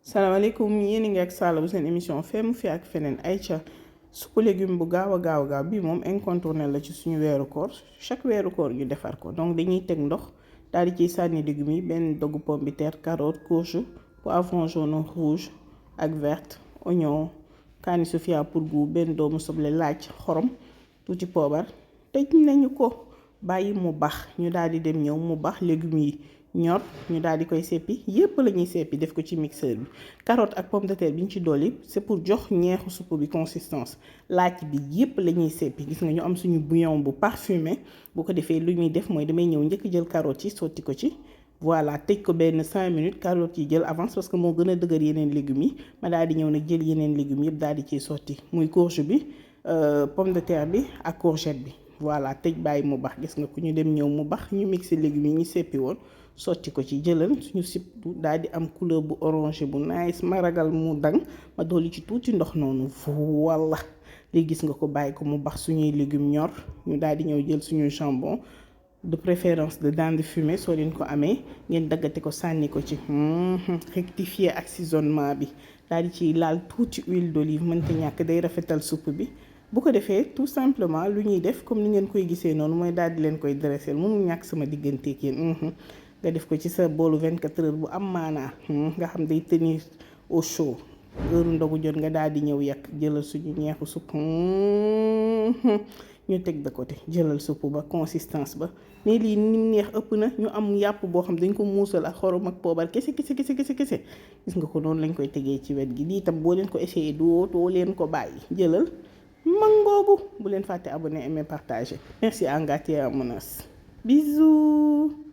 salaamaaleykum yéen a ngi ak Salla bu seen émission Femme fi ak feneen ayca suppu légume bu gaaw a gaaw bii moom incontournel la ci suñu weeru koor chaque weeru koor ñu defar ko donc dañuy teg ndox daal di ciy sànni légumes yi benn doggu pomme de terre carotte courge poivron jaune rouge ak verte oignon kaani sofia pour goût benn doomu soble laaj xorom tuuti poobar tëj nañu ko bàyyi mu bax ñu daal di dem ñëw mu bax légumes yi ñor ñu daal di koy seppi yépp la ñuy seppi def ko ci mixeur bi carotte ak pomme de terre bi ñu ci dolli c'est pour jox ñeexu supp bi consistance laaj bi yépp la ñuy seppi gis nga ñu am suñu bouillon bu parfumé bu ko defee lu ñuy def mooy damay ñëw njëkk jël carotte yi sotti ko ci voilà tëj ko benn 5 minutes carotte yi jël avance parce que moo gën a dëgër yeneen légumes yi ma daal di ñëw nag jël yeneen légumes yépp daal di ciy sotti muy courge bi pomme de terre bi ak courgette bi voilà tëj bàyyi mu bax gis nga ku ñu dem ñëw mu bax ñu mixé légumes yi ñu seppi woon sotti ko ci jëlal suñu sippu daal di am couleur bu orangé bu nice ma ragal mu dang ma dolli ci tuuti ndox noonu walla léegi gis nga ko bàyyi ko mu bax suñuy légumes ñor ñu daal di ñëw jël suñuy jambon de préférence de dinde fumée soo leen ko amee ngeen daggate ko sànni ko ci rectifier assaisonnement bi daal di ciy laal tuuti huile d'olive mënta ñàkk day rafetal supp bi bu ko defee tout simplement lu ñuy def comme ni ngeen koy gisee noonu mooy daal di leen koy dresser mënul ñàkk sama digganteeg yéen nga def ko ci sa boolu 24 heures bu am maanaa nga xam day tenir au chaud heure ndogu jot nga daal di ñëw yàq jëlal suñu ñeexu supp ñu teg de côté jëlal supp ba consistance ba ne lii ni neex ëpp na ñu am yàpp boo xam dañ ko muusal ak xorom ak poobar kese gis nga ko noonu lañ koy tegee ci wet gi lii tam boo leen ko essayé doo leen ko bàyyi jëlal mangoogu bu leen fàtte abonné aimer partager merci à Ngathie Amonas bisous.